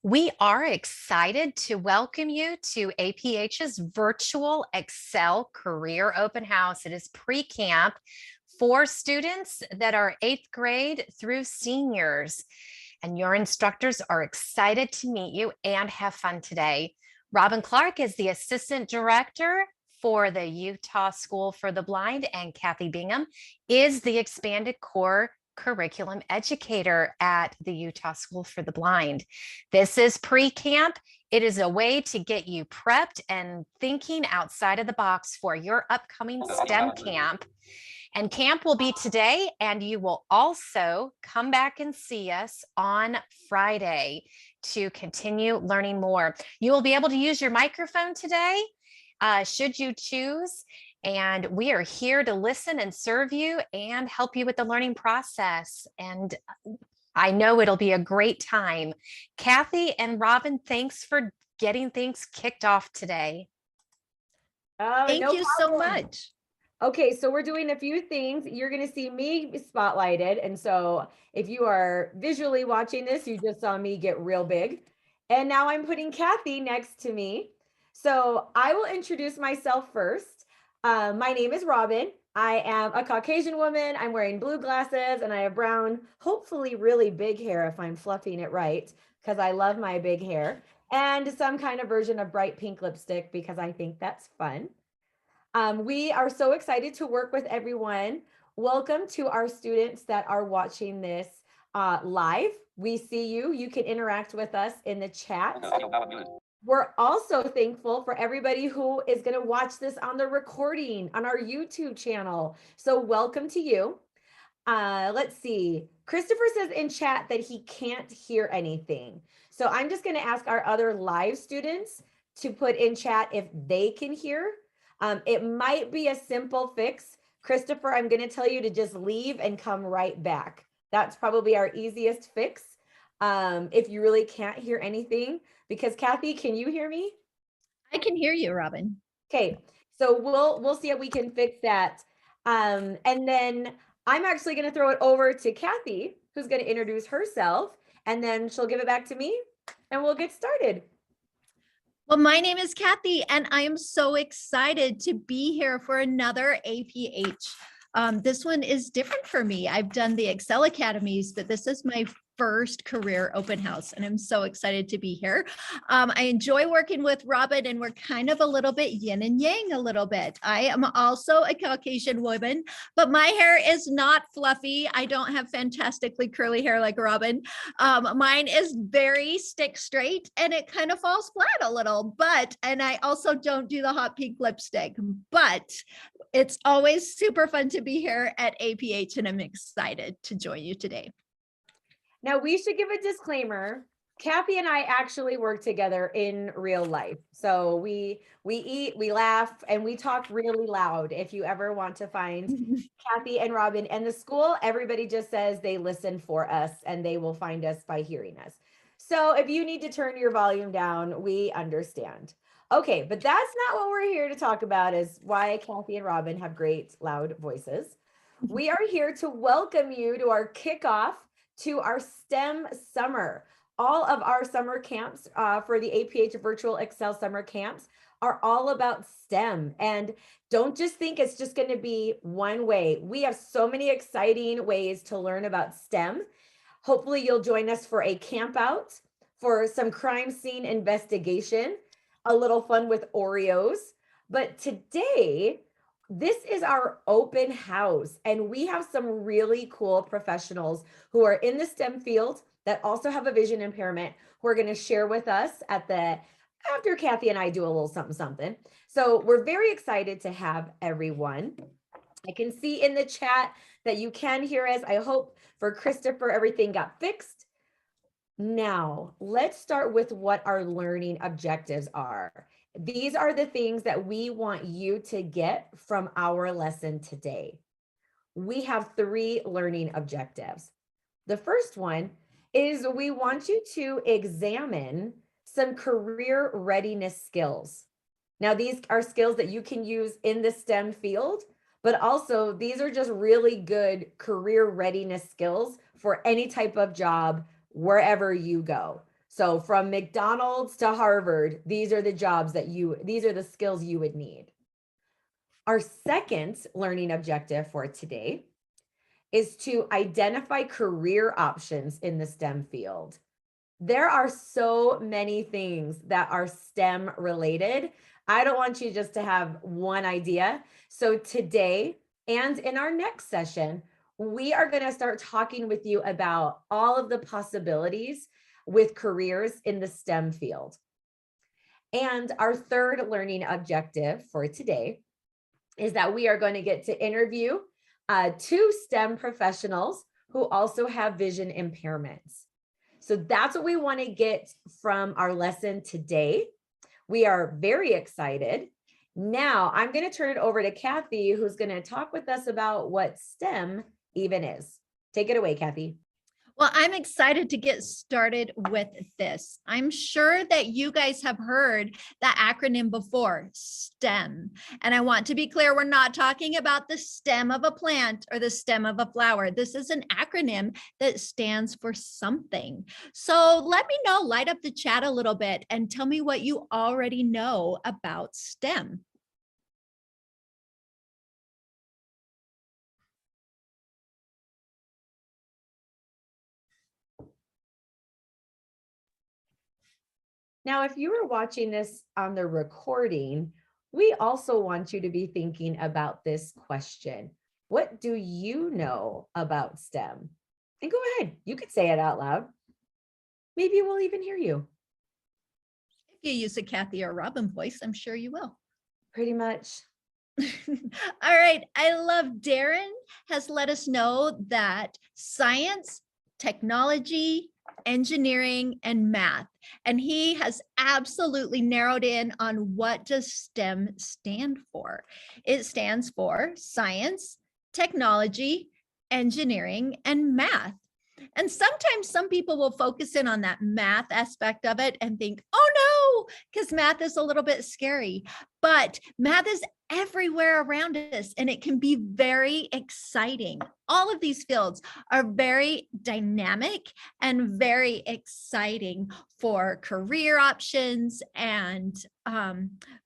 We are excited to welcome you to APH's virtual ExCEL Career Open House. It is pre-camp for students that are 8th grade through seniors. And your instructors are excited to meet you and have fun today. Robbin Clark is the assistant director for the Utah School for the Blind, and Kathy Bingham is the expanded core curriculum educator at the Utah School for the Blind. This is pre-camp. It is a way to get you prepped and thinking outside of the box for your upcoming STEM camp. And camp will be today, and you will also come back and see us on Friday to continue learning more. You will be able to use your microphone today, should you choose. And we are here to listen and serve you and help you with the learning process. And I know it'll be a great time. Kathy and Robbin, thanks for getting things kicked off today. Thank you so much. Okay, so we're doing a few things. You're going to see me spotlighted. And so if you are visually watching this, you just saw me get real big. And now I'm putting Kathy next to me. So I will introduce myself first. My name is Robbin. I am a Caucasian woman. I'm wearing blue glasses and I have brown, hopefully really big hair if I'm fluffing it right, because I love my big hair, and some kind of version of bright pink lipstick because I think that's fun. We are so excited to work with everyone. Welcome to our students that are watching this live. We see you. You can interact with us in the chat. We're also thankful for everybody who is going to watch this on the recording on our YouTube channel. So welcome to you. Let's see. Christopher says in chat that he can't hear anything. So I'm just going to ask our other live students to put in chat if they can hear. It might be a simple fix. Christopher, I'm going to tell you to just leave and come right back. That's probably our easiest fix. If you really can't hear anything, because Kathy, can you hear me? I can hear you, Robbin. Okay, so we'll see if we can fix that. And then I'm actually going to throw it over to Kathy, who's going to introduce herself, and then she'll give it back to me, and we'll get started. Well, my name is Kathy, and I am so excited to be here for another APH. This one is different for me. I've done the ExCEL Academies, but this is my first career open house, and I'm so excited to be here. I enjoy working with Robbin, and we're kind of a little bit yin and yang a little bit. I am also a Caucasian woman, but my hair is not fluffy. I don't have fantastically curly hair like Robbin. Mine is very stick straight, and it kind of falls flat a little, and I also don't do the hot pink lipstick, but it's always super fun to be here at APH, and I'm excited to join you today. Now, we should give a disclaimer. Kathy and I actually work together in real life. So we eat, we laugh, and we talk really loud. If you ever want to find Kathy and Robbin and the school, everybody just says they listen for us and they will find us by hearing us. So if you need to turn your volume down, we understand. Okay, but that's not what we're here to talk about, is why Kathy and Robbin have great loud voices. We are here to welcome you to our kickoff to our STEM summer. All of our summer camps for the APH virtual ExCEL summer camps are all about STEM. And don't just think it's just going to be one way. We have so many exciting ways to learn about STEM. Hopefully you'll join us for a camp out, for some crime scene investigation, a little fun with Oreos. But today, this is our open house, and we have some really cool professionals who are in the STEM field that also have a vision impairment, who are going to share with us after Kathy and I do a little something. So we're very excited to have everyone. I can see in the chat that you can hear us. I hope for Christopher, everything got fixed. Now, let's start with what our learning objectives are. These are the things that we want you to get from our lesson today. We have 3 learning objectives. The first one is we want you to examine some career readiness skills. Now, these are skills that you can use in the STEM field, but also these are just really good career readiness skills for any type of job, wherever you go. So from McDonald's to Harvard, these are the skills you would need. Our second learning objective for today is to identify career options in the STEM field. There are so many things that are STEM related. I don't want you just to have one idea. So today and in our next session, we are going to start talking with you about all of the possibilities with careers in the STEM field. And our third learning objective for today is that we are going to get to interview 2 STEM professionals who also have vision impairments. So that's what we want to get from our lesson today. We are very excited. Now I'm going to turn it over to Kathy, who's going to talk with us about what STEM even is. Take it away, Kathy. Well, I'm excited to get started with this. I'm sure that you guys have heard that acronym before, STEM. And I want to be clear, we're not talking about the stem of a plant or the stem of a flower. This is an acronym that stands for something. So let me know, light up the chat a little bit and tell me what you already know about STEM. Now, if you were watching this on the recording, we also want you to be thinking about this question. What do you know about STEM? And go ahead, you could say it out loud. Maybe we'll even hear you. If you use a Kathy or Robbin voice, I'm sure you will. Pretty much. All right. I love Darren has let us know that science, technology, engineering, and math. And he has absolutely narrowed in on what does STEM stand for. It stands for science, technology, engineering, and math. And sometimes some people will focus in on that math aspect of it and think, oh no, because math is a little bit scary. But math is everywhere around us and it can be very exciting. All of these fields are very dynamic and very exciting for career options and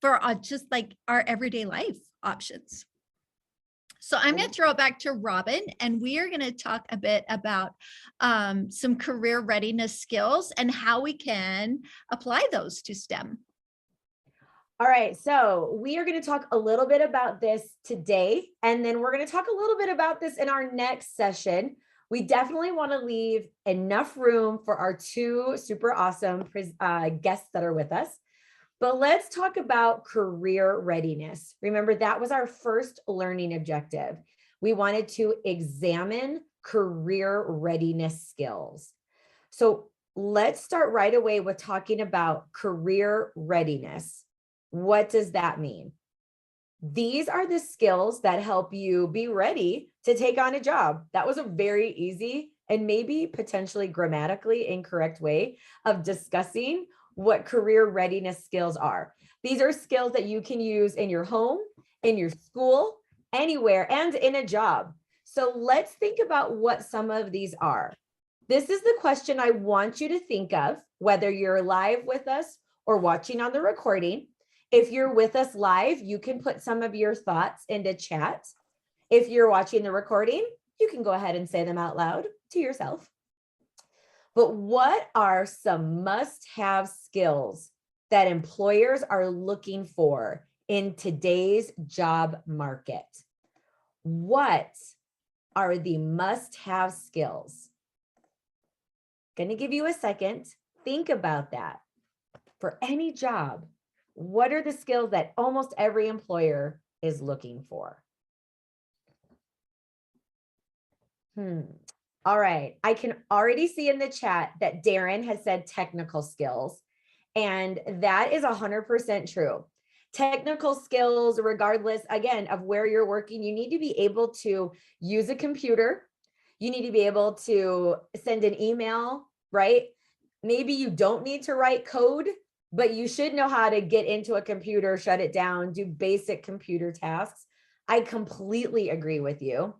for just like our everyday life options. So I'm going to throw it back to Robbin, and we are going to talk a bit about some career readiness skills and how we can apply those to STEM. All right, so we are going to talk a little bit about this today, and then we're going to talk a little bit about this in our next session. We definitely want to leave enough room for our 2 super awesome guests that are with us. But let's talk about career readiness. Remember, that was our first learning objective. We wanted to examine career readiness skills. So let's start right away with talking about career readiness. What does that mean? These are the skills that help you be ready to take on a job. That was a very easy and maybe potentially grammatically incorrect way of discussing what career readiness skills are. These are skills that you can use in your home, in your school, anywhere, and in a job. So let's think about what some of these are. This is the question I want you to think of, whether you're live with us or watching on the recording. If you're with us live, you can put some of your thoughts into chat. If you're watching the recording, you can go ahead and say them out loud to yourself. But what are some must-have skills that employers are looking for in today's job market? What are the must-have skills? Going to give you a second. Think about that. For any job, what are the skills that almost every employer is looking for? All right, I can already see in the chat that Darren has said technical skills, and that is 100% true. Technical skills, regardless, again, of where you're working, you need to be able to use a computer. You need to be able to send an email, right? Maybe you don't need to write code, but you should know how to get into a computer, shut it down, do basic computer tasks. I completely agree with you.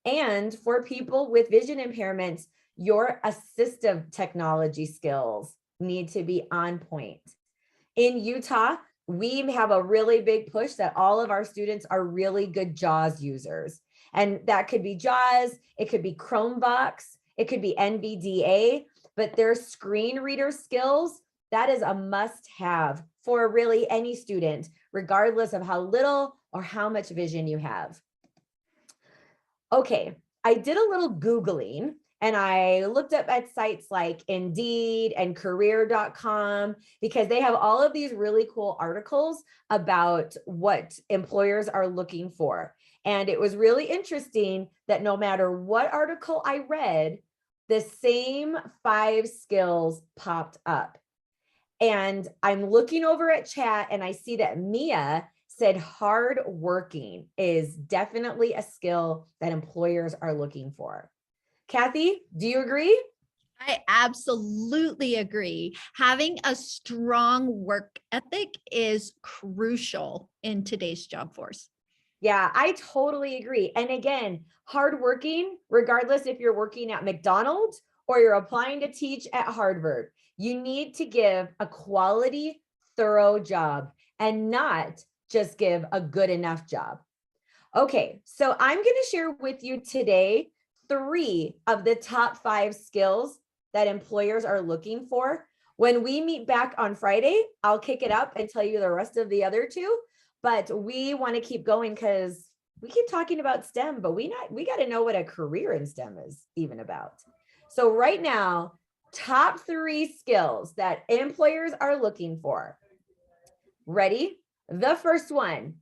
And for people with vision impairments, your assistive technology skills, need to be on point. In Utah, we have a really big push that all of our students are really good JAWS users. And that could be JAWS, it could be Chromebox, it could be NVDA, but their screen reader skills, that is a must-have for really any student, regardless of how little or how much vision you have. Okay, I did a little Googling and I looked up at sites like Indeed and career.com because they have all of these really cool articles about what employers are looking for. And it was really interesting that no matter what article I read, the same 5 skills popped up. And I'm looking over at chat and I see that Mia said hard working is definitely a skill that employers are looking for. Kathy, do you agree? I absolutely agree. Having a strong work ethic is crucial in today's job force. Yeah, I totally agree. And again, hardworking, regardless if you're working at McDonald's or you're applying to teach at Harvard, you need to give a quality, thorough job and not just give a good enough job. Okay, so I'm going to share with you today 3 of the top 5 skills that employers are looking for. When we meet back on Friday, I'll kick it up and tell you the rest of the other 2. But we want to keep going because we keep talking about STEM, but we got to know what a career in STEM is even about. So right now, top 3 skills that employers are looking for. Ready? The first one,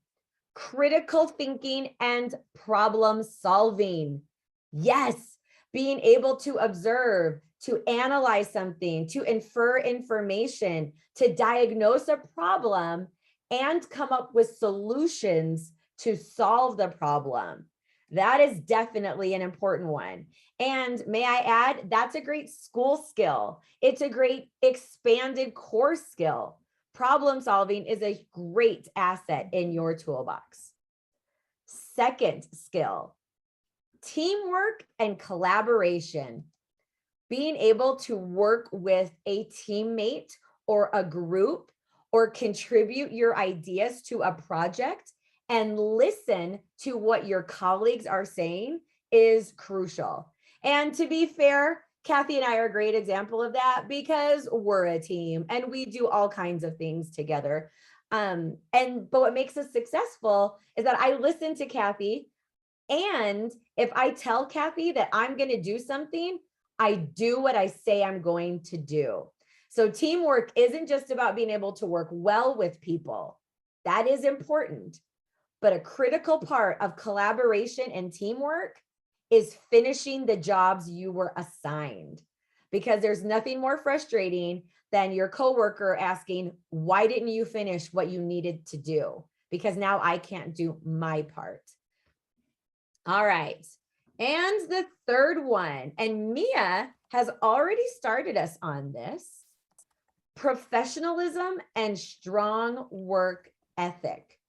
critical thinking and problem solving. Yes, being able to observe, to analyze something, to infer information, to diagnose a problem, and come up with solutions to solve the problem. That is definitely an important one. And may I add, that's a great school skill. It's a great expanded core skill. Problem solving is a great asset in your toolbox. Second skill, teamwork and collaboration. Being able to work with a teammate or a group or contribute your ideas to a project and listen to what your colleagues are saying is crucial. And to be fair, Kathy and I are a great example of that because we're a team and we do all kinds of things together. But what makes us successful is that I listen to Kathy, and if I tell Kathy that I'm going to do something, I do what I say I'm going to do. So teamwork isn't just about being able to work well with people. That is important. But a critical part of collaboration and teamwork is finishing the jobs you were assigned. Because there's nothing more frustrating than your coworker asking, why didn't you finish what you needed to do? Because now I can't do my part. All right. And the third one, and Mia has already started us on this, professionalism and strong work ethic.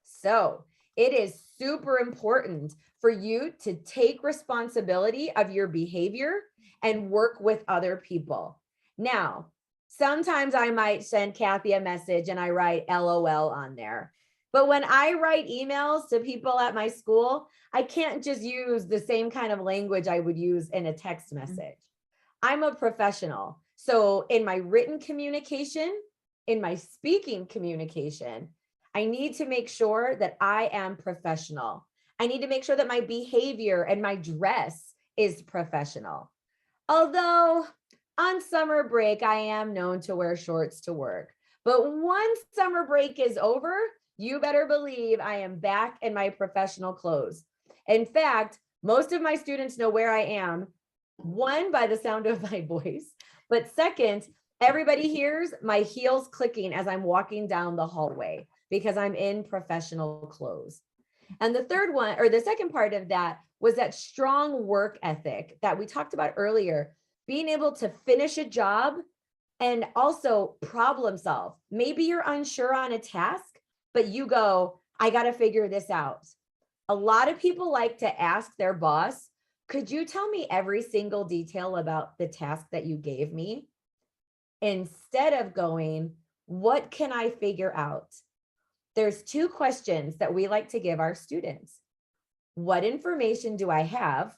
So it is super important for you to take responsibility of your behavior and work with other people. Now, sometimes I might send Kathy a message and I write LOL on there. But when I write emails to people at my school, I can't just use the same kind of language I would use in a text message. I'm a professional. So in my written communication, in my speaking communication, I need to make sure that I am professional. I need to make sure that my behavior and my dress is professional. Although on summer break, I am known to wear shorts to work. But once summer break is over, you better believe I am back in my professional clothes. In fact, most of my students know where I am, 1, by the sound of my voice, but 2nd, everybody hears my heels clicking as I'm walking down the hallway because I'm in professional clothes. And the third one, or the second part of that, was that strong work ethic that we talked about earlier, being able to finish a job and also problem solve. Maybe you're unsure on a task, but you go, I got to figure this out. A lot of people like to ask their boss, could you tell me every single detail about the task that you gave me? instead of going, what can I figure out? There's two questions that we like to give our students. What information do I have?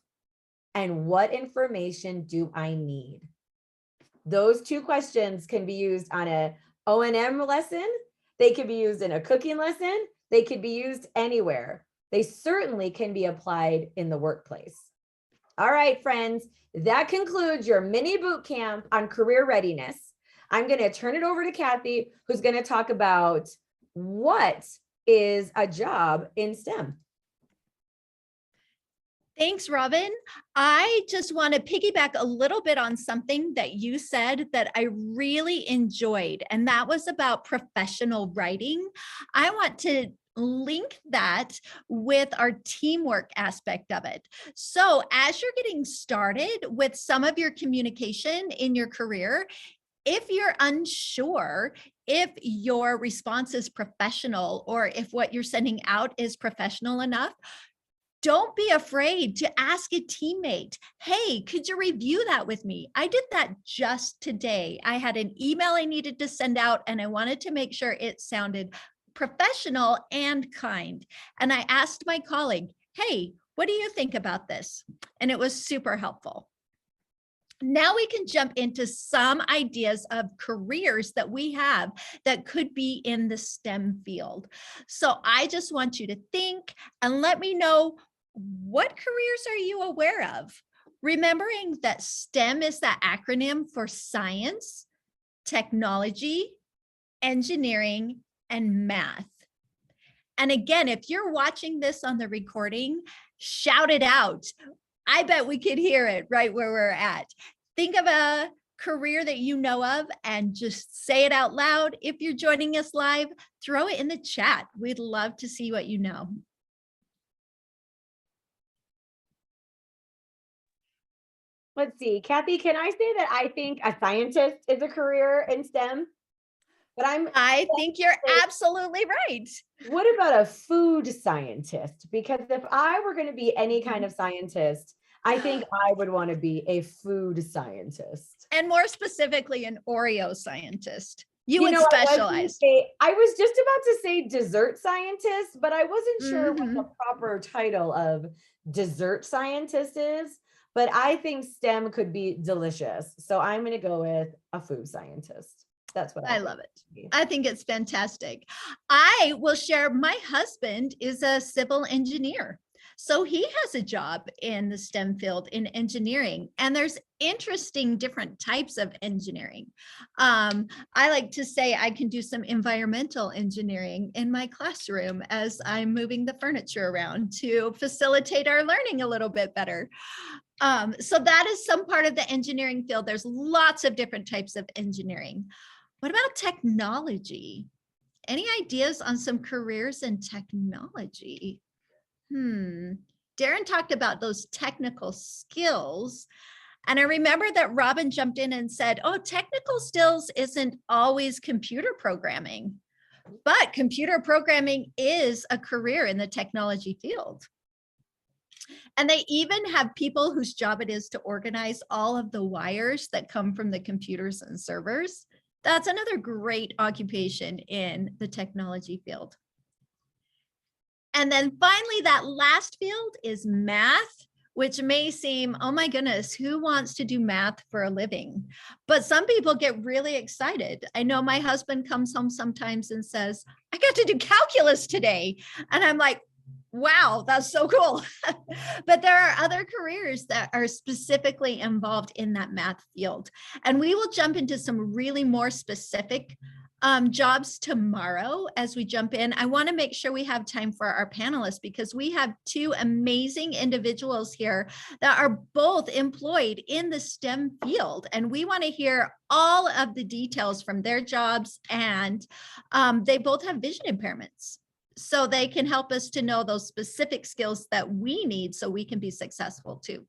And what information do I need? Those two questions can be used on a O&M lesson. They could be used in a cooking lesson. They could be used anywhere. They certainly can be applied in the workplace. All right, friends, that concludes your mini boot camp on career readiness. I'm going to turn it over to Kathy, who's going to talk about what is a job in STEM. Thanks, Robin. I just want to piggyback a little bit on something that you said that I really enjoyed, and that was about professional writing. I want to link that with our teamwork aspect of it. So as you're getting started with some of your communication in your career, if you're unsure if your response is professional or if what you're sending out is professional enough, don't be afraid to ask a teammate, hey, could you review that with me? I did that just today. I had an email I needed to send out and I wanted to make sure it sounded professional and kind. And I asked my colleague, hey, what do you think about this? And it was super helpful. Now we can jump into some ideas of careers that we have that could be in the STEM field. So I just want you to think and let me know, what careers are you aware of? Remembering that STEM is the acronym for science, technology, engineering, and math. And again, if you're watching this on the recording, shout it out. I bet we could hear it right where we're at. Think of a career that you know of and just say it out loud. If you're joining us live, throw it in the chat. We'd love to see what you know. Let's see, Kathy, can I say that I think a scientist is a career in STEM? But I think you're absolutely right. What about a food scientist? Because if I were going to be any kind of scientist, I think I would want to be a food scientist. And more specifically, an Oreo scientist. You would specialize. I was just about to say dessert scientist, but I wasn't sure what the proper title of dessert scientist is. But I think STEM could be delicious. So I'm going to go with a food scientist. That's what I love it. I think it's fantastic. I will share, my husband is a civil engineer. So he has a job in the STEM field in engineering, and there's interesting different types of engineering. I like to say I can do some environmental engineering in my classroom as I'm moving the furniture around to facilitate our learning a little bit better. So that is some part of the engineering field. There's lots of different types of engineering. What about technology? Any ideas on some careers in technology? Darren talked about those technical skills. And I remember that Robbin jumped in and said, oh, technical skills isn't always computer programming, but computer programming is a career in the technology field. And they even have people whose job it is to organize all of the wires that come from the computers and servers. That's another great occupation in the technology field. And then finally, that last field is math, which may seem, oh my goodness, who wants to do math for a living? But some people get really excited. I know my husband comes home sometimes and says, I got to do calculus today. And I'm like, wow, that's so cool. But there are other careers that are specifically involved in that math field. And we will jump into some really more specific jobs tomorrow as we jump in. I want to make sure we have time for our panelists because we have two amazing individuals here that are both employed in the STEM field. And we want to hear all of the details from their jobs, and they both have vision impairments. So they can help us to know those specific skills that we need so we can be successful too.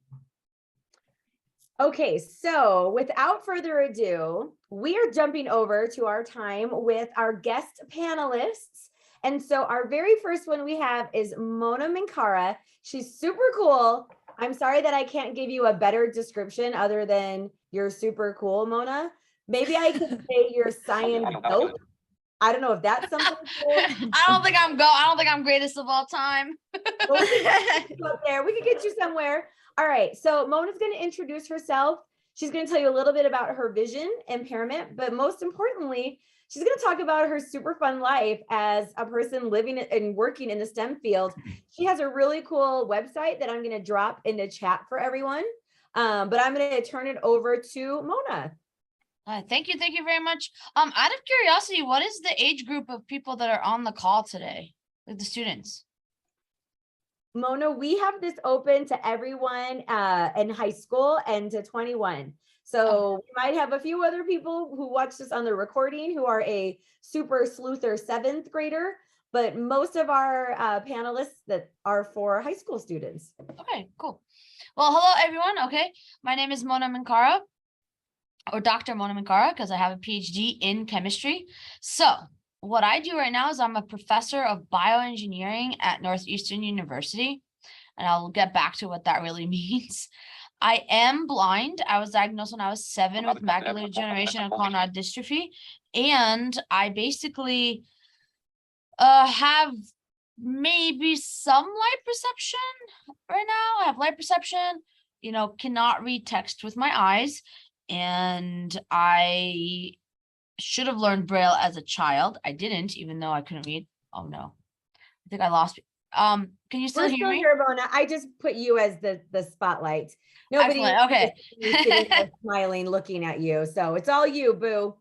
Okay, so without further ado, we are jumping over to our time with our guest panelists. And so our very first one we have is Mona Minkara. She's super cool. I'm sorry that I can't give you a better description other than you're super cool, Mona. Maybe I could say you're science dope. I don't know if that's something cool. I don't think I'm greatest of all time. But we can get you up there. We can get you somewhere. All right. So Mona's going to introduce herself. She's going to tell you a little bit about her vision impairment, but most importantly, she's going to talk about her super fun life as a person living and working in the STEM field. She has a really cool website that I'm going to drop in the chat for everyone. But I'm going to turn it over to Mona. Thank you very much. Out of curiosity, what is the age group of people that are on the call today, like the students? Mona, we have this open to everyone in high school and to 21. So we might have a few other people who watch this on the recording who are a super sleuther 7th grader, but most of our panelists that are for high school students. Okay, cool. Well, hello everyone. Okay, my name is Mona Minkara, or Dr. Mona Minkara, because I have a PhD in chemistry. So what I do right now is I'm a professor of bioengineering at Northeastern University, and I'll get back to what that really means. I am blind. I was diagnosed when I was 7 with macular degeneration and Conrad dystrophy, and I basically have maybe some light perception right now. I have light perception, cannot read text with my eyes, and I should have learned Braille as a child. I didn't, even though I couldn't read. Oh no, I think I lost. Can you still hear me? Here, Mona. I just put you as the spotlight. Nobody. Excellent. Okay. Sitting there smiling, looking at you. So it's all you, boo.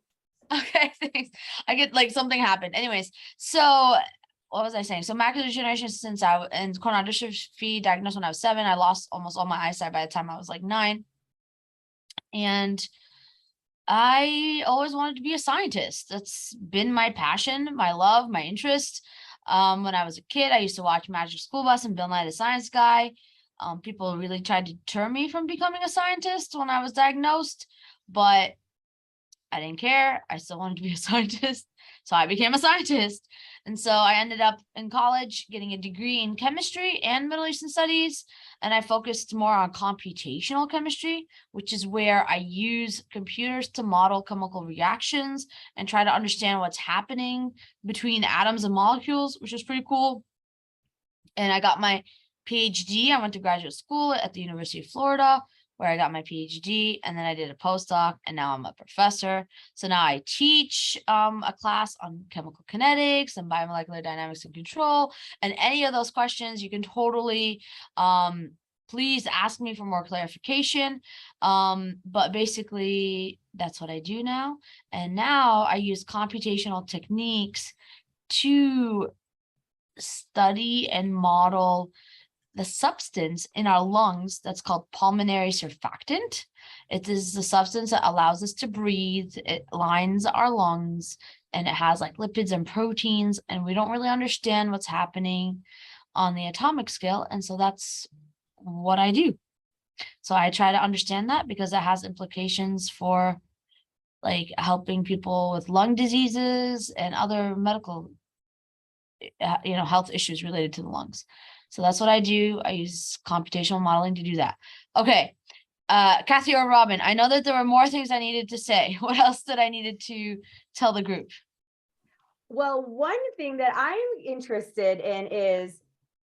Okay, thanks. I get like something happened. Anyways, so what was I saying? So macular degeneration and Conrad dystrophy diagnosed when I was 7. I lost almost all my eyesight by the time I was like 9. And I always wanted to be a scientist. That's been my passion, my love, my interest. When I was a kid, I used to watch Magic School Bus and Bill Nye the Science Guy. People really tried to deter me from becoming a scientist when I was diagnosed, but I didn't care. I still wanted to be a scientist. So I became a scientist. And so I ended up in college getting a degree in chemistry and Middle Eastern studies. And I focused more on computational chemistry, which is where I use computers to model chemical reactions and try to understand what's happening between atoms and molecules, which is pretty cool. And I got my PhD. I went to graduate school at the University of Florida, where I got my PhD, and then I did a postdoc, and now I'm a professor. So now I teach a class on chemical kinetics and biomolecular dynamics and control. And any of those questions, you can totally please ask me for more clarification. But basically, that's what I do now. And now I use computational techniques to study and model the substance in our lungs that's called pulmonary surfactant. It is the substance that allows us to breathe. It lines our lungs, and it has like lipids and proteins, and we don't really understand what's happening on the atomic scale. And so that's what I do. So I try to understand that because it has implications for like helping people with lung diseases and other medical health issues related to the lungs. So that's what I do. I use computational modeling to do that. Okay, Kathy or Robbin, I know that there were more things I needed to say. What else did I needed to tell the group? Well, one thing that I'm interested in is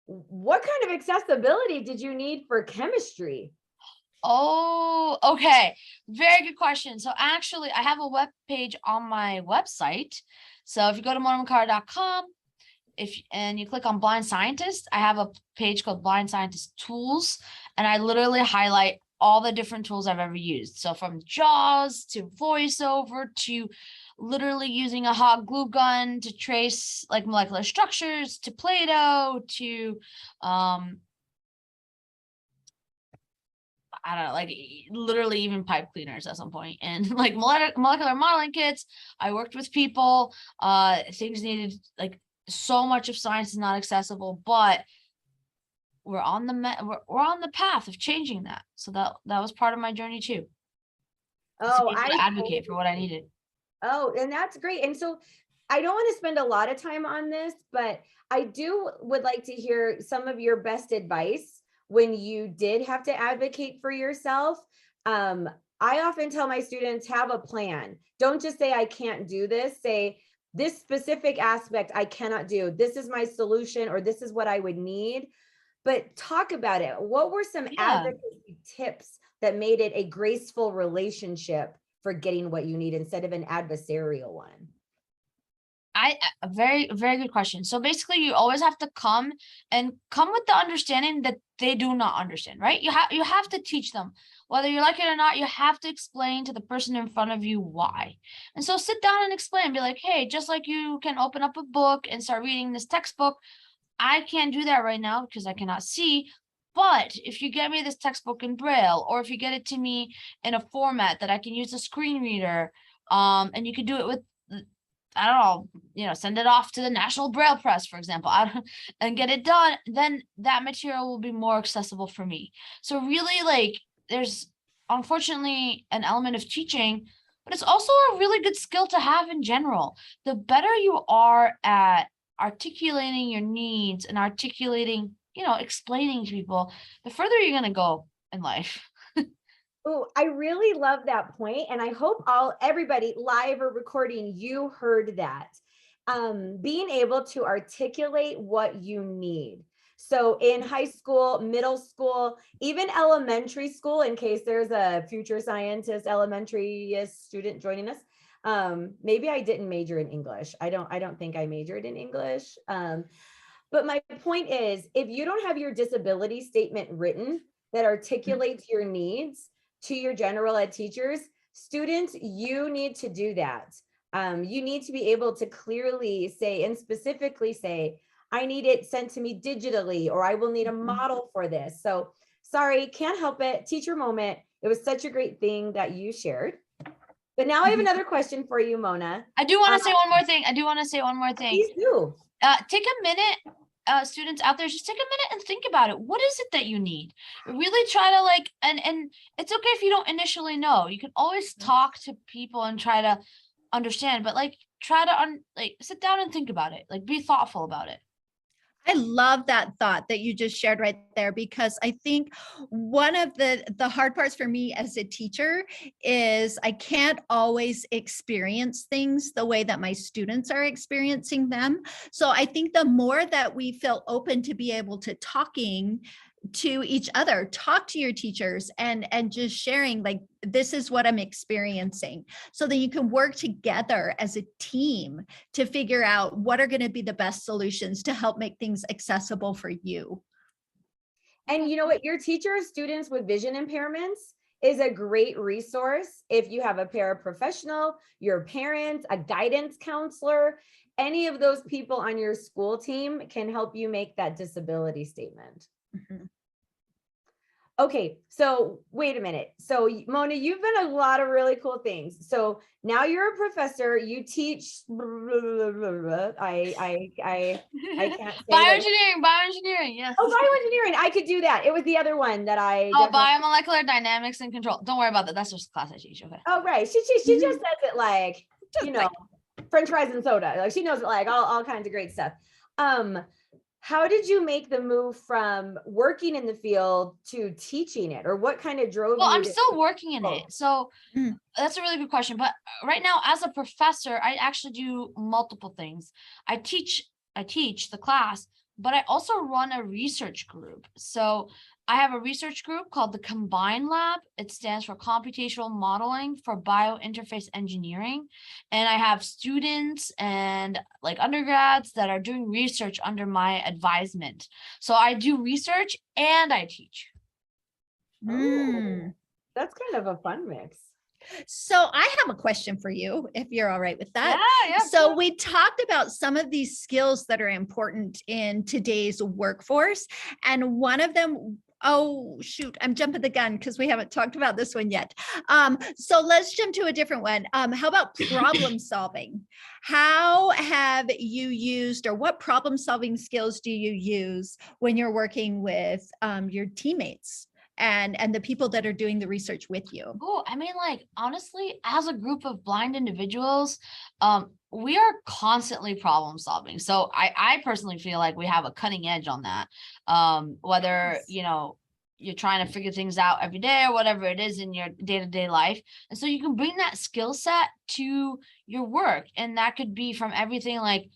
what kind of accessibility did you need for chemistry? Oh, okay. Very good question. So actually, I have a web page on my website. So if you go to monaminkara.com, and you click on Blind Scientist, I have a page called Blind Scientist Tools, and I literally highlight all the different tools I've ever used. So from JAWS to VoiceOver to literally using a hot glue gun to trace like molecular structures to Play-Doh to I don't know, like literally even pipe cleaners at some point, and like molecular modeling kits. I worked with people. Things needed like so much of science is not accessible, but we're on the path of changing that. So that was part of my journey too. Oh, I advocate for what I needed. Oh, and that's great. And so I don't want to spend a lot of time on this, but I would like to hear some of your best advice when you did have to advocate for yourself. I often tell my students, have a plan. Don't just say, I can't do this. Say, this specific aspect I cannot do. This is my solution, or this is what I would need. But talk about it. What were some advocacy tips that made it a graceful relationship for getting what you need instead of an adversarial one? A very, very good question. So basically, you always have to come with the understanding that they do not understand, right? You have to teach them, whether you like it or not. You have to explain to the person in front of you why. And so sit down and explain, be like, hey, just like you can open up a book and start reading this textbook, I can't do that right now because I cannot see. But if you get me this textbook in Braille, or if you get it to me in a format that I can use a screen reader, and you can do it with, I don't know, send it off to the National Braille Press, for example, and get it done, then that material will be more accessible for me. So really, like, there's unfortunately an element of teaching, but it's also a really good skill to have in general. The better you are at articulating your needs and explaining to people, the further you're going to go in life. Oh, I really love that point. And I hope everybody live or recording, you heard that. Being able to articulate what you need. So in high school, middle school, even elementary school, in case there's a future scientist, elementary student joining us. Maybe I didn't major in English. I don't think I majored in English. But my point is, if you don't have your disability statement written that articulates your needs to your general ed teachers, students, you need to do that. You need to be able to clearly say and specifically say, I need it sent to me digitally, or I will need a model for this. So sorry, can't help it. Teacher moment. It was such a great thing that you shared. But now I have another question for you, Mona. I do want to say one more thing. Please do. Take a minute. Students out there, just take a minute and think about it. What is it that you need? Really try to and it's okay if you don't initially know. You can always talk to people and try to understand, but try to sit down and think about it. Be thoughtful about it. I love that thought that you just shared right there, because I think one of the hard parts for me as a teacher is I can't always experience things the way that my students are experiencing them. So I think the more that we feel open to be able to talking to each other, talk to your teachers and just sharing, this is what I'm experiencing, so that you can work together as a team to figure out what are going to be the best solutions to help make things accessible for you. And you know what, your teacher of students with vision impairments is a great resource. If you have a paraprofessional, your parents, a guidance counselor, any of those people on your school team can help you make that disability statement. Mm-hmm. Okay, so wait a minute. So Mona, you've been a lot of really cool things. So now you're a professor, you teach, I can't say bioengineering, yes. Oh, bioengineering, I could do that. It was the other one that I biomolecular dynamics and control. Don't worry about that. That's just class I teach. Okay. Oh, right. She just says it French fries and soda. She knows it all kinds of great stuff. How did you make the move from working in the field to teaching it, or what kind of drove you? Well, I'm still working in it. So that's a really good question. But right now, as a professor, I actually do multiple things. I teach the class, but I also run a research group. So I have a research group called the Combine Lab. It stands for Computational Modeling for Biointerface Engineering. And I have students and undergrads that are doing research under my advisement. So I do research and I teach. That's kind of a fun mix. So I have a question for you, if you're all right with that. Yeah. So we talked about some of these skills that are important in today's workforce. And one of them, oh, shoot, I'm jumping the gun because we haven't talked about this one yet. So let's jump to a different one. How about problem solving? How have you used, or what problem solving skills do you use when you're working with your teammates and the people that are doing the research with you? Oh, honestly, as a group of blind individuals, we are constantly problem solving. So I personally feel like we have a cutting edge on that. Whether, you're trying to figure things out every day or whatever it is in your day-to-day life. And so you can bring that skill set to your work. And that could be from everything like,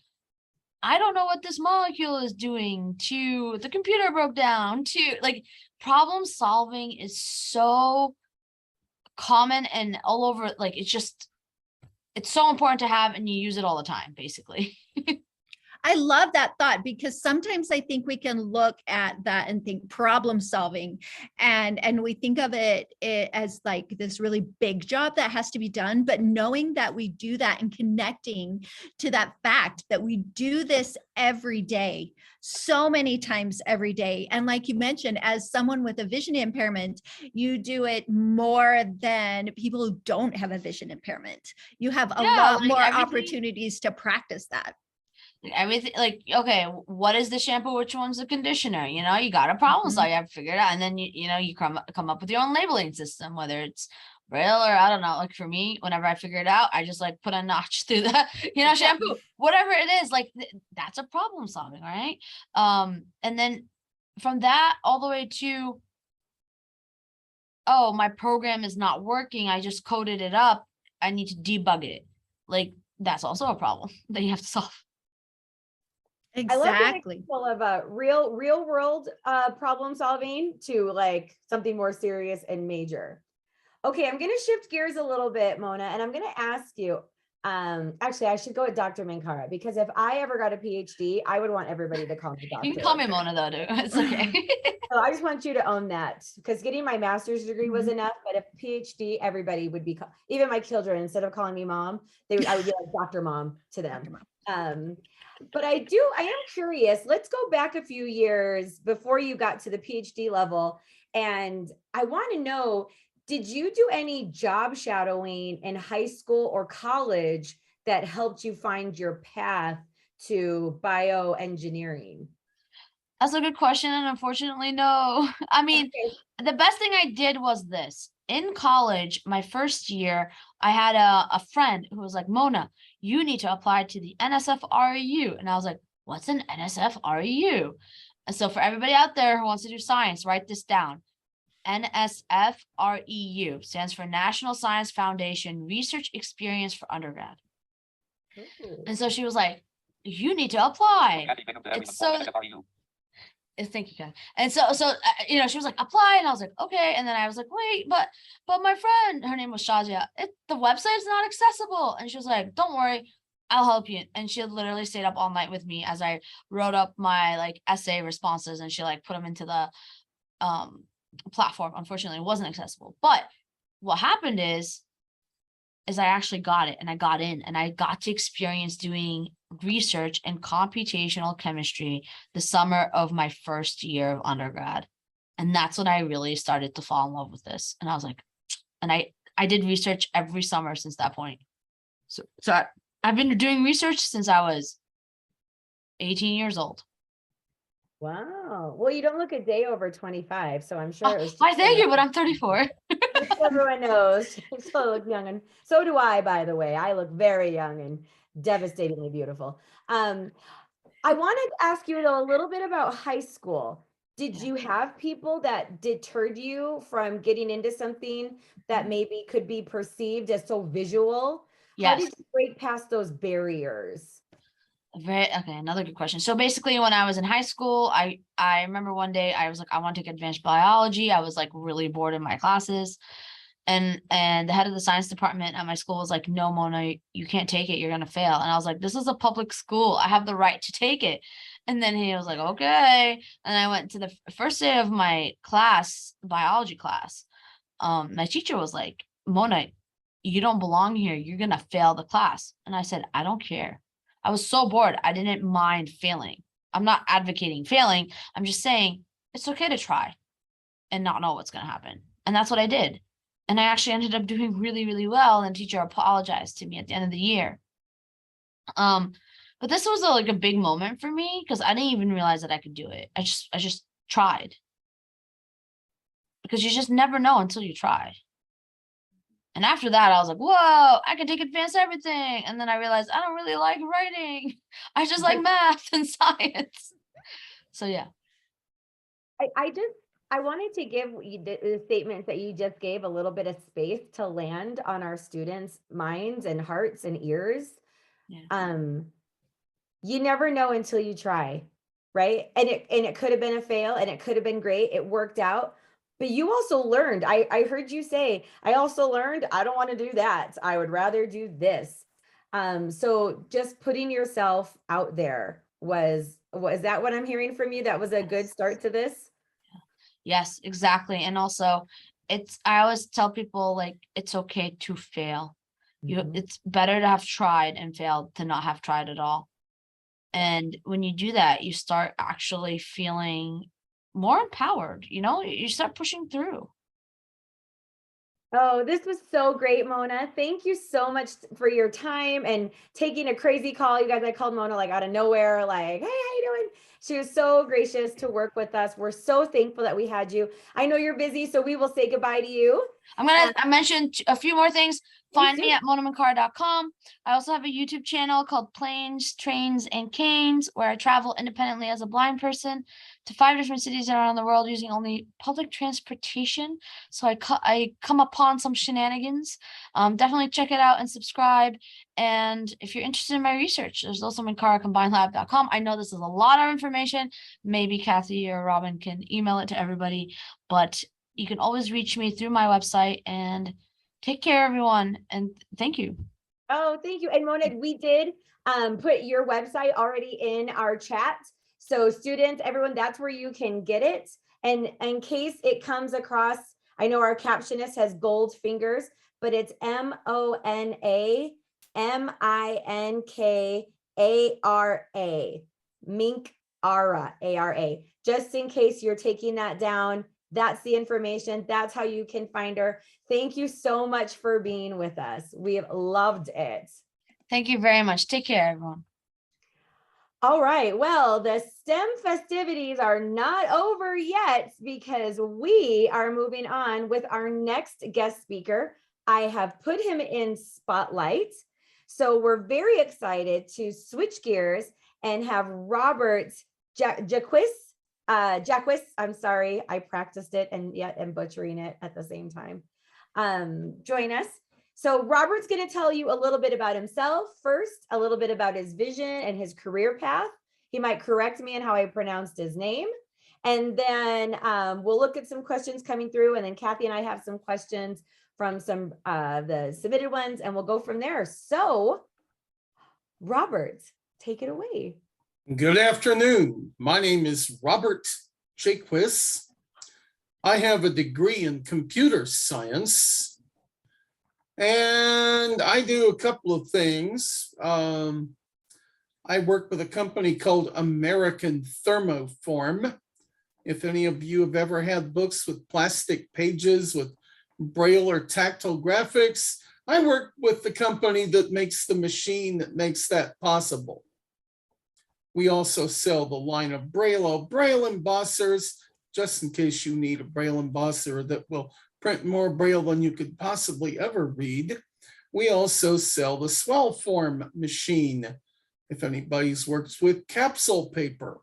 I don't know what this molecule is doing, to the computer broke down, to like problem solving is so common and all over. Like, it's so important to have, and you use it all the time, basically. I love that thought, because sometimes I think we can look at that and think problem solving, and we think of it as like this really big job that has to be done. But knowing that we do that and connecting to that fact that we do this every day, so many times every day. And like you mentioned, as someone with a vision impairment, you do it more than people who don't have a vision impairment. You have a lot more opportunities to practice that. Everything, like, okay, what is the shampoo, which one's the conditioner, you know, you got a problem, so you have to figure it out. And then you come up with your own labeling system, whether it's Braille or I don't know. Like for me, whenever I figure it out, I just like put a notch through the shampoo, whatever it is. Like that's a problem solving, right? And then from that all the way to, oh, my program is not working, I just coded it up, I need to debug it. Like that's also a problem that you have to solve. Exactly. I love the example of real world problem solving to like something more serious and major. Okay, I'm going to shift gears a little bit, Mona, and I'm going to ask you. Actually, I should go with Dr. Mankara, because if I ever got a PhD, I would want everybody to call me doctor. You can call me Mona though, dude. It's okay. So I just want you to own that, because getting my master's degree was enough, but a PhD, everybody would be, even my children, instead of calling me mom, I would be like Dr. Mom to them. But I am curious, let's go back a few years before you got to the PhD level. And I want to know, did you do any job shadowing in high school or college that helped you find your path to bioengineering? That's a good question. And unfortunately, no. I mean, the best thing I did was this. In college, my first year, I had a friend who was like, Mona, you need to apply to the NSF-REU. And I was like, what's an NSF-REU? And so for everybody out there who wants to do science, write this down. NSF-REU stands for National Science Foundation Research Experience for Undergrad. And so she was like, you need to apply. It's so... Thank you, Ken. And so she was like, apply. And I was like, okay. And then I was like, wait, but my friend, her name was Shazia, the website is not accessible. And she was like, don't worry, I'll help you. And she literally stayed up all night with me as I wrote up my like essay responses, and she like put them into the platform. Unfortunately, it wasn't accessible. But what happened is I actually got it, and I got in, and I got to experience doing research in computational chemistry the summer of my first year of undergrad. And that's when I really started to fall in love with this. And I was like, and I did research every summer since that point. So I've been doing research since I was 18 years old. Wow. Well, you don't look a day over 25, so I'm sure it was. Why, thank you, but I'm 34. Everyone knows. I still look young, and so do I, by the way. I look very young and devastatingly beautiful. I wanted to ask you though a little bit about high school. Did you have people that deterred you from getting into something that maybe could be perceived as so visual? Yes. How did you break past those barriers? Okay, another good question. So basically, when I was in high school, I remember one day I was like, I want to take advanced biology. I was like really bored in my classes. And the head of the science department at my school was like, no, Mona, you can't take it. You're going to fail. And I was like, this is a public school. I have the right to take it. And then he was like, okay. And I went to the first day of my class, biology class. My teacher was like, Mona, you don't belong here. You're going to fail the class. And I said, I don't care. I was so bored. I didn't mind failing. I'm not advocating failing. I'm just saying it's okay to try and not know what's going to happen. And that's what I did. And I actually ended up doing really, really well. And the teacher apologized to me at the end of the year. But this was like a big moment for me because I didn't even realize that I could do it. I just tried. Because you just never know until you try. And after that, I was like, whoa, I can take advanced everything. And then I realized I don't really like writing. I just like math and science. So yeah. I wanted to give the statements that you just gave a little bit of space to land on our students' minds and hearts and ears. Yeah. You never know until you try, right? And it could have been a fail and it could have been great. It worked out. But you also learned. I heard you say, I also learned I don't want to do that. I would rather do this. So just putting yourself out there was that what I'm hearing from you? That was a good start to this? Yes, exactly. And also I always tell people like it's okay to fail. Mhm. It's better to have tried and failed to not have tried at all. And when you do that, you start actually feeling more empowered, you start pushing through. Oh, this was so great, Mona. Thank you so much for your time and taking a crazy call. You guys, I called Mona like out of nowhere, like, hey, how you doing? She was so gracious to work with us. We're so thankful that we had you. I know you're busy, so we will say goodbye to you. I mentioned a few more things. Find me do. at monamacar.com. I also have a YouTube channel called Planes, Trains, and Canes, where I travel independently as a blind person to 5 different cities around the world using only public transportation. So I come upon some shenanigans. Definitely check it out and subscribe. And if you're interested in my research, there's also McCarcombinedlab.com. I know this is a lot of information. Maybe Kathy or Robbin can email it to everybody, but you can always reach me through my website. And take care, everyone, and thank you. Oh, thank you. And Mona, we did put your website already in our chat. So students, everyone, that's where you can get it. And in case it comes across, I know our captionist has gold fingers, but it's MONAMINKARA, Minkara, ARA. Just in case you're taking that down, that's the information. That's how you can find her. Thank you so much for being with us. We have loved it. Thank you very much. Take care, everyone. All right. Well, the STEM festivities are not over yet because we are moving on with our next guest speaker. I have put him in spotlight. So we're very excited to switch gears and have Robert Jaquiss. Jaquiss, I'm sorry, I practiced it and yet am butchering it at the same time. Join us. So Robert's going to tell you a little bit about himself first, a little bit about his vision and his career path. He might correct me in how I pronounced his name. And then we'll look at some questions coming through. And then Kathy and I have some questions from some the submitted ones, and we'll go from there. So Robert, take it away. Good afternoon. My name is Robert Jaquiss. I have a degree in computer science, and I do a couple of things. I work with a company called American Thermoform. If any of you have ever had books with plastic pages with Braille or tactile graphics, I work with the company that makes the machine that makes that possible. We also sell the line of Braille embossers, just in case you need a Braille embosser that will print more Braille than you could possibly ever read. We also sell the swell form machine, if anybody's worked with capsule paper.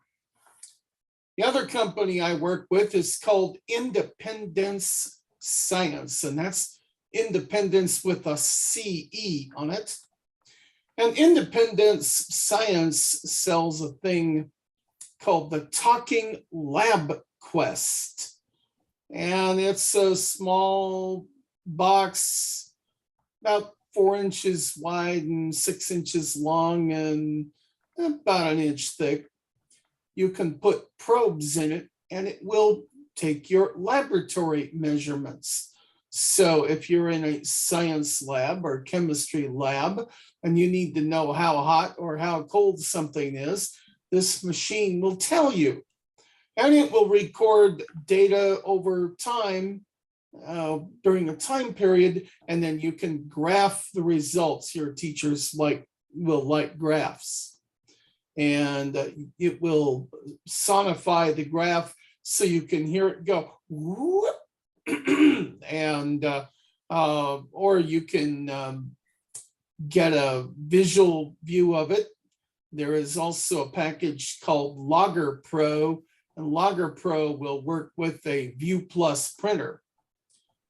The other company I work with is called Independence Science, and that's Independence with a CE on it. And Independence Science sells a thing called the Talking Lab Quest. And it's a small box, about 4 inches wide and 6 inches long and about 1 inch thick. You can put probes in it and it will take your laboratory measurements. So if you're in a science lab or chemistry lab and you need to know how hot or how cold something is, this machine will tell you. And it will record data over time during a time period, and then you can graph the results. Your teachers will like graphs. And it will sonify the graph so you can hear it go whoop. And or you can get a visual view of it. There is also a package called Logger Pro and Logger Pro will work with a View Plus printer,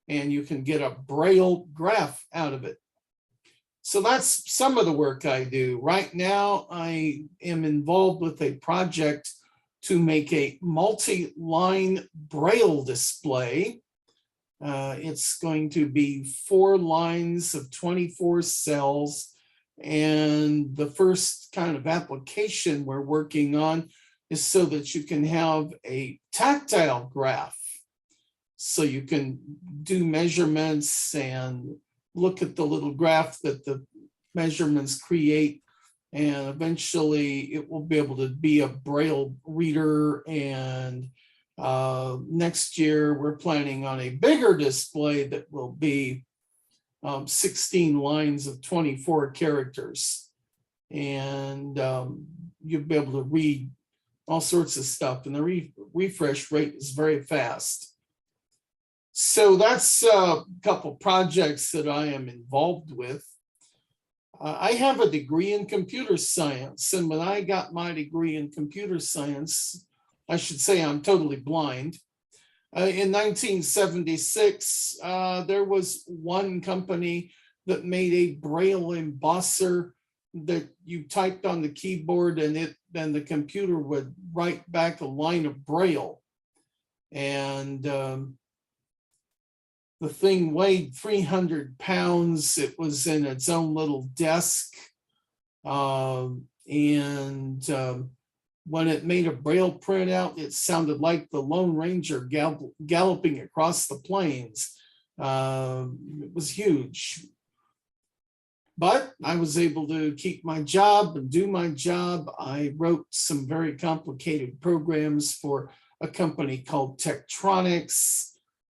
and you can get a Braille graph out of it. So that's some of the work I do. Right now, I am involved with a project to make a multi-line Braille display. It's going to be 4 lines of 24 cells. And the first kind of application we're working on is so that you can have a tactile graph. So you can do measurements and look at the little graph that the measurements create. And eventually it will be able to be a Braille reader. And next year we're planning on a bigger display that will be 16 lines of 24 characters. And you'll be able to read all sorts of stuff. And the refresh rate is very fast. So that's a couple projects that I am involved with. I have a degree in computer science, and when I got my degree in computer science, I should say I'm totally blind. In 1976, there was one company that made a Braille embosser that you typed on the keyboard, and then the computer would write back a line of Braille. And the thing weighed 300 pounds. It was in its own little desk. When it made a Braille printout, it sounded like the Lone Ranger galloping across the plains. It was huge. But I was able to keep my job and do my job. I wrote some very complicated programs for a company called Tektronix.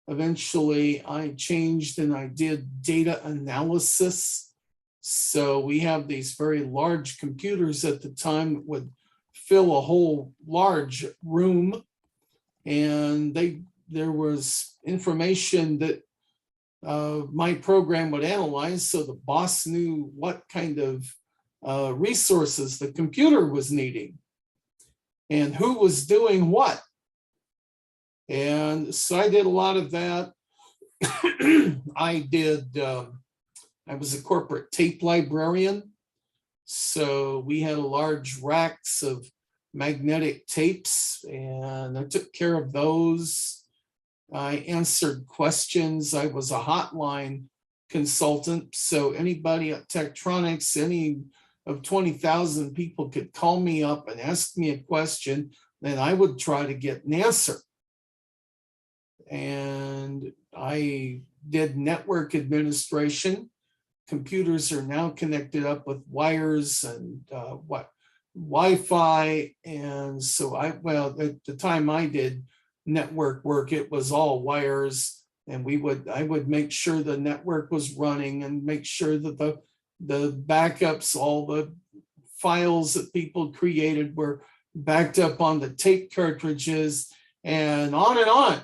Eventually, I changed and I did data analysis. So we have these very large computers at the time that would fill a whole large room. And there was information that my program would analyze, so the boss knew what kind of resources the computer was needing and who was doing what. And so I did a lot of that. I was a corporate tape librarian. So we had a large racks of magnetic tapes, and I took care of those. I answered questions. I was a hotline consultant. So anybody at Tektronix, any of 20,000 people could call me up and ask me a question, and I would try to get an answer. And I did network administration. Computers are now connected up with wires and Wi-Fi. And so at the time I did network work, it was all wires. And I would make sure the network was running and make sure that the backups, all the files that people created were backed up on the tape cartridges, and on and on.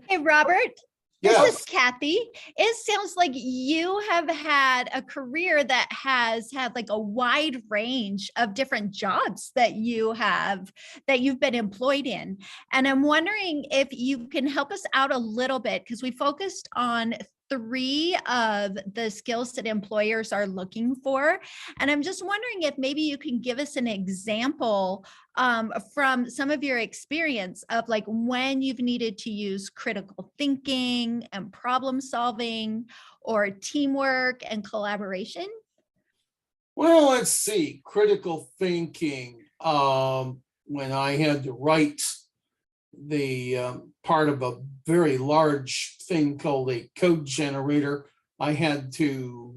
Hey, Robert, Yeah. this is Kathy. It sounds like you have had a career that has had like a wide range of different jobs that you've been employed in. And I'm wondering if you can help us out a little bit, because we focused on 3 of the skills that employers are looking for. And I'm just wondering if maybe you can give us an example from some of your experience of like when you've needed to use critical thinking and problem solving or teamwork and collaboration. Well, let's see, critical thinking. When I had to write the part of a very large thing called a code generator, I had to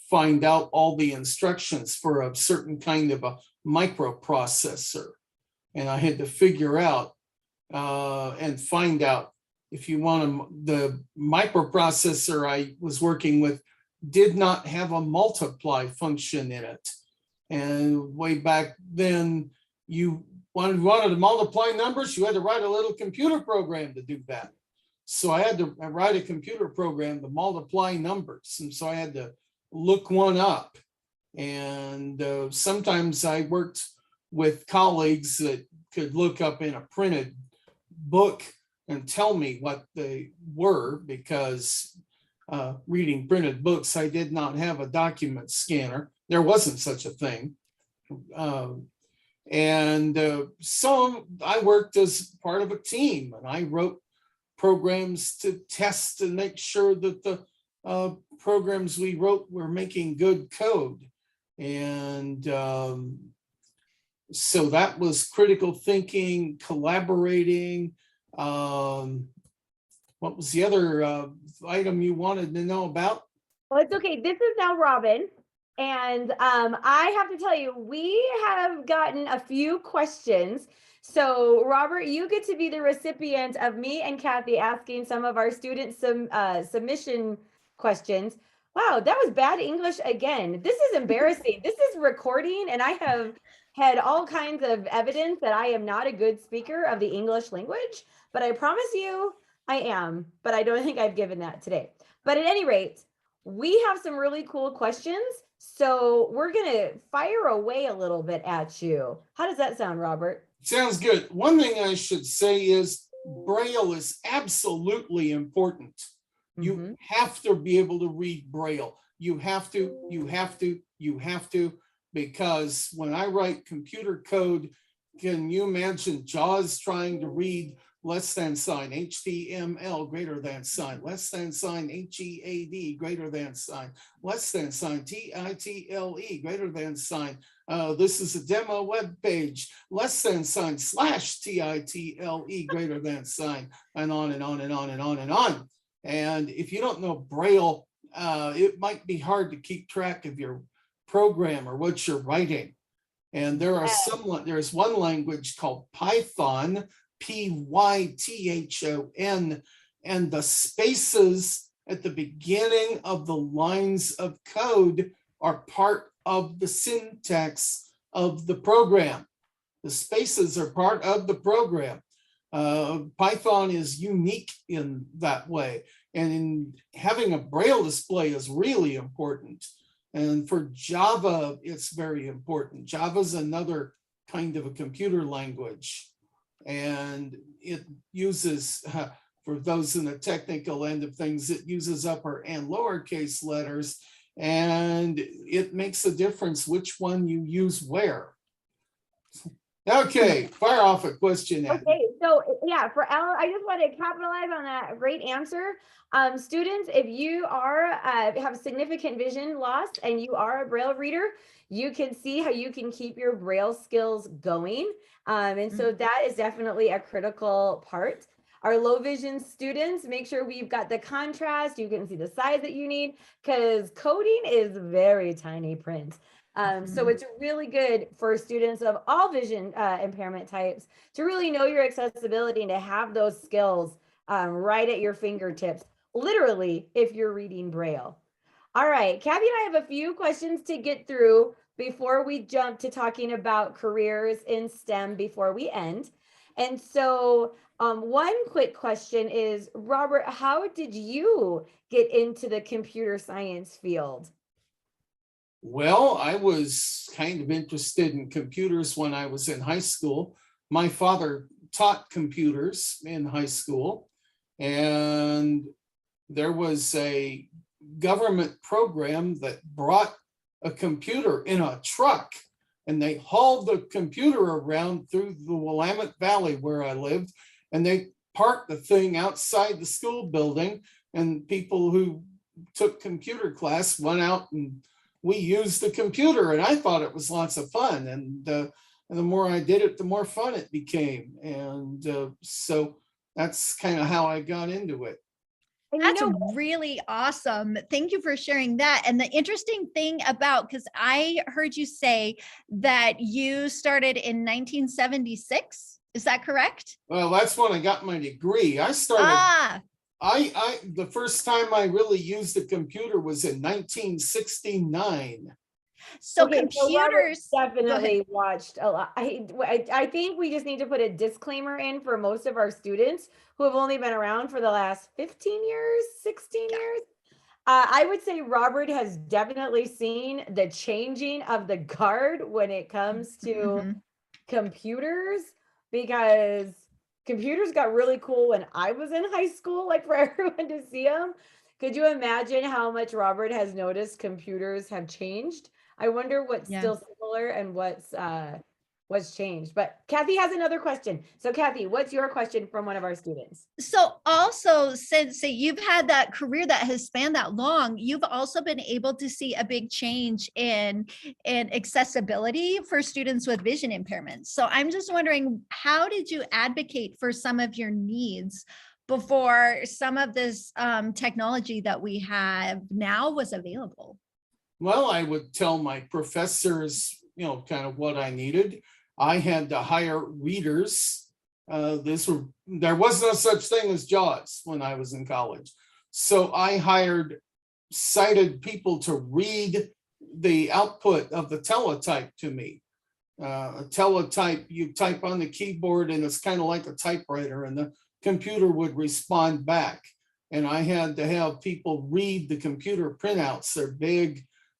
find out all the instructions for a certain kind of a microprocessor. And I had to figure out and find out if you want the microprocessor I was working with did not have a multiply function in it. And way back then, you wanted to multiply numbers, you had to write a little computer program to do that. So I had to write a computer program to multiply numbers. And so I had to look one up. And sometimes I worked with colleagues that could look up in a printed book and tell me what they were, because reading printed books, I did not have a document scanner. There wasn't such a thing. So I worked as part of a team, and I wrote programs to test and make sure that the programs we wrote were making good code. And so that was critical thinking, collaborating. What was the other item you wanted to know about? Well, it's okay. This is now Robbin. And I have to tell you, we have gotten a few questions. So Robert, you get to be the recipient of me and Kathy asking some of our students some submission questions. Wow, that was bad English again. This is embarrassing. This is recording, and I have had all kinds of evidence that I am not a good speaker of the English language, but I promise you I am, but I don't think I've given that today. But at any rate, we have some really cool questions. So we're going to fire away a little bit at you. How does that sound, Robert? Sounds good. One thing I should say is Braille is absolutely important. You have to be able to read Braille. You have to, because when I write computer code, can you imagine JAWS trying to read less than sign, HTML greater than sign, less than sign, HEAD greater than sign, less than sign, TITLE greater than sign. This is a demo web page, less than sign, /TITLE greater than sign, and on and on and on and on and on. And if you don't know Braille, it might be hard to keep track of your program or what you're writing. And there's one language called Python, Python, and the spaces at the beginning of the lines of code are part of the syntax of the program. The spaces are part of the program. Python is unique in that way, and in having a Braille display is really important. And for Java, it's very important. Java is another kind of a computer language. And it uses, for those in the technical end of things, it uses upper and lowercase letters, and it makes a difference which one you use where. Okay, fire off a question. Okay, so yeah, for Ellen, I just want to capitalize on that great answer. Students, if you are have significant vision loss and you are a Braille reader, you can see how you can keep your Braille skills going. And so that is definitely a critical part. Our low vision students, make sure we've got the contrast. You can see the size that you need, because coding is very tiny print. So it's really good for students of all vision impairment types to really know your accessibility and to have those skills right at your fingertips, literally, if you're reading Braille. All right, Kathy and I have a few questions to get through before we jump to talking about careers in STEM before we end. And so one quick question is, Robert, how did you get into the computer science field? Well, I was kind of interested in computers when I was in high school. My father taught computers in high school, and there was a government program that brought a computer in a truck, and they hauled the computer around through the Willamette Valley where I lived, and they parked the thing outside the school building, and people who took computer class went out and we used the computer, and I thought it was lots of fun. And the more I did it, the more fun it became. And so that's kind of how I got into it. That's really awesome. Thank you for sharing that. And the interesting thing about, because I heard you say that you started in 1976. Is that correct? Well, that's when I got my degree. I started. The first time I really used a computer was in 1969. So okay, computers so definitely watched a lot. I think we just need to put a disclaimer in for most of our students who have only been around for the last 15 years, 16 years. I would say Robert has definitely seen the changing of the guard when it comes to computers, because computers got really cool when I was in high school, like for everyone to see them. Could you imagine how much Robert has noticed computers have changed? I wonder what's Yeah. still similar and what's changed. But Kathy has another question. So Kathy, what's your question from one of our students? So also, since you've had that career that has spanned that long, you've also been able to see a big change in accessibility for students with vision impairments. So I'm just wondering, how did you advocate for some of your needs before some of this technology that we have now was available? Well, I would tell my professors, kind of what I needed. I had to hire readers. There was no such thing as JAWS when I was in college. So I hired sighted people to read the output of the teletype to me. A teletype, you type on the keyboard and it's kind of like a typewriter, and the computer would respond back. And I had to have people read the computer printouts.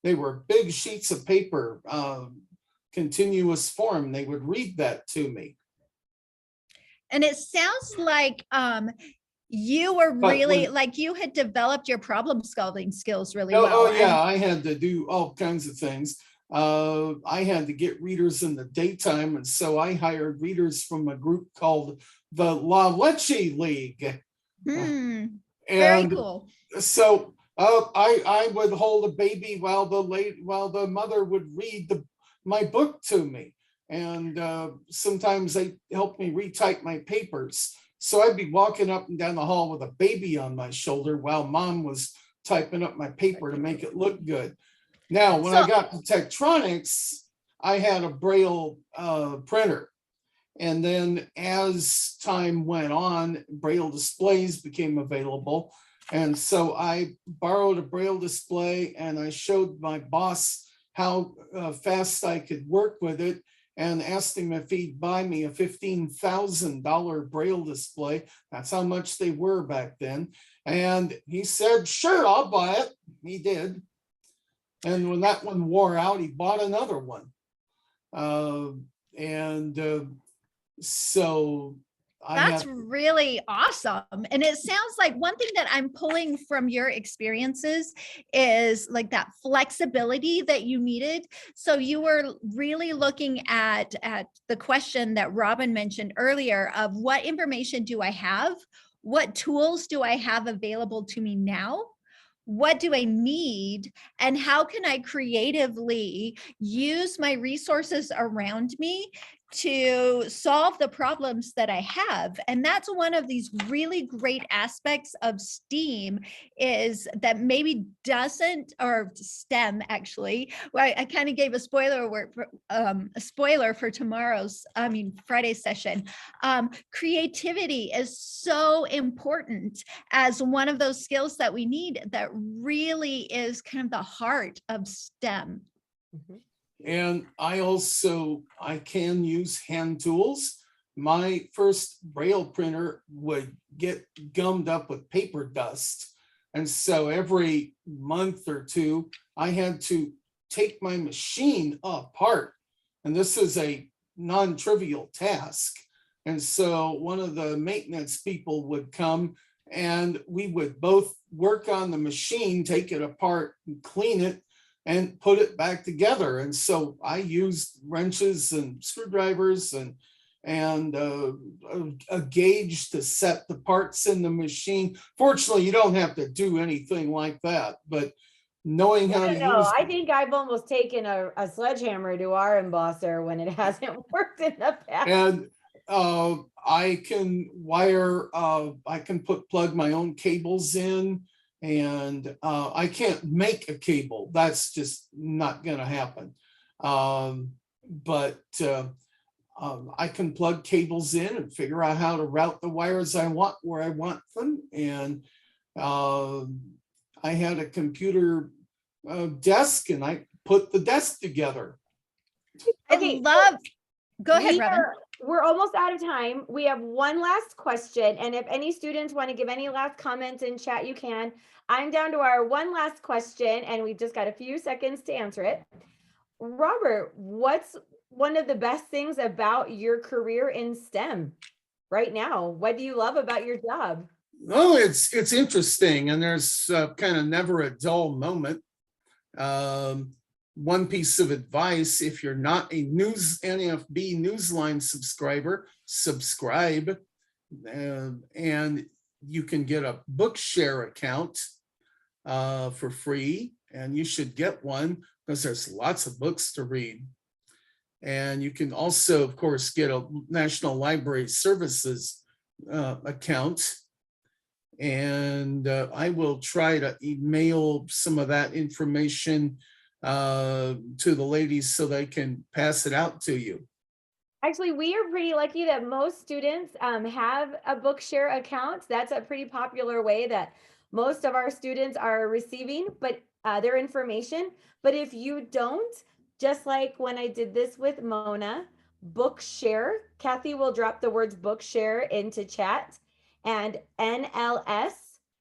They were big sheets of paper, continuous form. They would read that to me. And it sounds like you were really like you had developed your problem solving skills really well. Oh yeah, I had to do all kinds of things. I had to get readers in the daytime, and so I hired readers from a group called the La Leche League. Very cool. So I would hold a baby while the mother would read my book to me, and sometimes they helped me retype my papers. So I'd be walking up and down the hall with a baby on my shoulder while mom was typing up my paper to make it look good. Now, when I got to Tektronix, I had a Braille printer. And then as time went on, Braille displays became available. And so I borrowed a Braille display and I showed my boss how fast I could work with it, and asked him if he'd buy me a $15,000 Braille display. That's how much they were back then. And he said, sure, I'll buy it. He did. And when that one wore out, he bought another one. So that's really awesome. And it sounds like one thing that I'm pulling from your experiences is like that flexibility that you needed. So you were really looking at the question that Robbin mentioned earlier of what information do I have? What tools do I have available to me now? What do I need? And how can I creatively use my resources around me to solve the problems that I have? And that's one of these really great aspects of STEAM, is that maybe doesn't, or STEM actually, well, I kind of gave a spoiler for tomorrow's, Friday session. Creativity is so important as one of those skills that we need, that really is kind of the heart of STEM. Mm-hmm. And I can use hand tools. My first Braille printer would get gummed up with paper dust. And so every month or two, I had to take my machine apart. And this is a non-trivial task. And so one of the maintenance people would come and we would both work on the machine, take it apart and clean it and put it back together. And so I used wrenches and screwdrivers and a gauge to set the parts in the machine. Fortunately, you don't have to do anything like that, but knowing how to use. I think I've almost taken a sledgehammer to our embosser when it hasn't worked in the past. And I can plug my own cables in. And I can't make a cable. That's just not going to happen. But I can plug cables in and figure out how to route the wires I want where I want them. And I had a computer desk, and I put the desk together. Okay, go ahead, Robbin. We're almost out of time. We have one last question. And if any students want to give any last comments in chat, you can. I'm down to our one last question, and we've just got a few seconds to answer it. Robert, what's one of the best things about your career in STEM right now? What do you love about your job? Oh, it's interesting, and there's kind of never a dull moment. One piece of advice: if you're not a NFB Newsline subscriber, subscribe, and you can get a Bookshare account for free, and you should get one because there's lots of books to read. And you can also, of course, get a National Library Services account. And I will try to email some of that information to the ladies so they can pass it out to you. Actually, we are pretty lucky that most students have a Bookshare account. That's a pretty popular way that most of our students are receiving their information. But if you don't, just like when I did this with Mona, Bookshare, Kathy will drop the words Bookshare into chat, and NLS,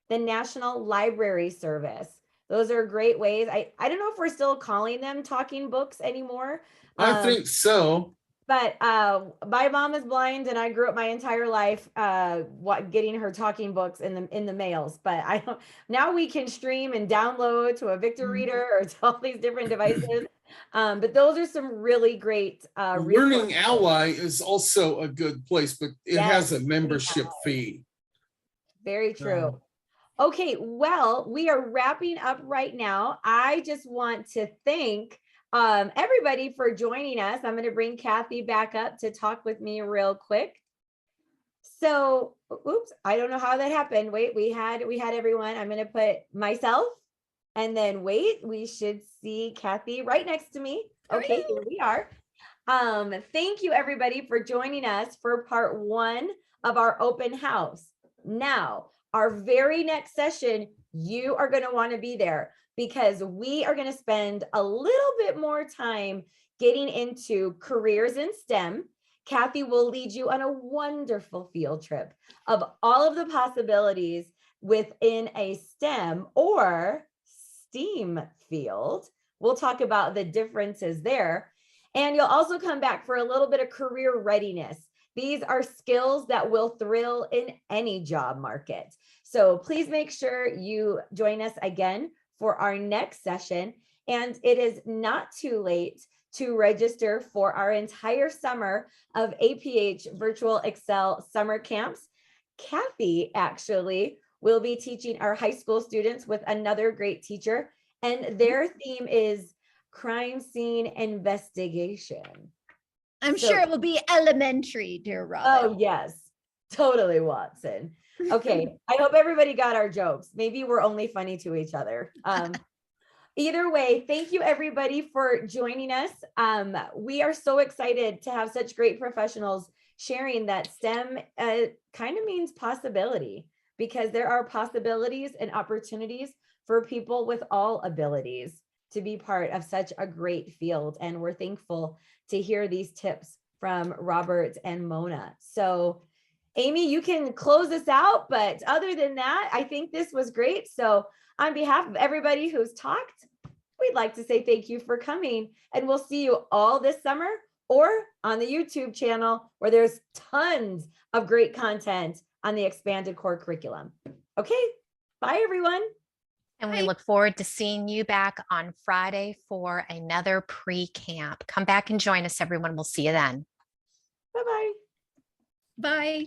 the National Library Service. Those are great ways. I don't know if we're still calling them talking books anymore. I think so. But my mom is blind, and I grew up my entire life getting her talking books in the mails. But I don't. Now we can stream and download to a Victor Reader or to all these different devices. But those are some really great. Learning Ally is also a good place, but it has a membership fee. Very true. Okay, well, we are wrapping up right now. I just want to thank everybody for joining us. I'm going to bring Kathy back up to talk with me real quick. So, oops, I don't know how that happened. Wait, we had everyone. I'm going to put myself, and then wait, we should see Kathy right next to me. Okay, here we are. Thank you everybody for joining us for part 1 of our open house. Now, our very next session, you are going to want to be there, because we are going to spend a little bit more time getting into careers in STEM. Kathy will lead you on a wonderful field trip of all of the possibilities within a STEM or STEAM field. We'll talk about the differences there. And you'll also come back for a little bit of career readiness. These are skills that will thrill in any job market. So please make sure you join us again for our next session. And it is not too late to register for our entire summer of APH Virtual ExCEL summer camps. Kathy actually will be teaching our high school students with another great teacher, and their theme is crime scene investigation. I'm sure it will be elementary, dear Robbin. Oh, yes, totally, Watson. Okay, I hope everybody got our jokes. Maybe we're only funny to each other. Either way, thank you everybody for joining us. We are so excited to have such great professionals sharing that STEM kind of means possibility, because there are possibilities and opportunities for people with all abilities to be part of such a great field. And we're thankful to hear these tips from Robert and Mona. So Amy, you can close us out, but other than that, I think this was great. So on behalf of everybody who's talked, we'd like to say thank you for coming, and we'll see you all this summer or on the YouTube channel, where there's tons of great content on the expanded core curriculum. Okay, bye everyone. And we look forward to seeing you back on Friday for another pre-camp. Come back and join us, everyone. We'll see you then. Bye-bye. Bye.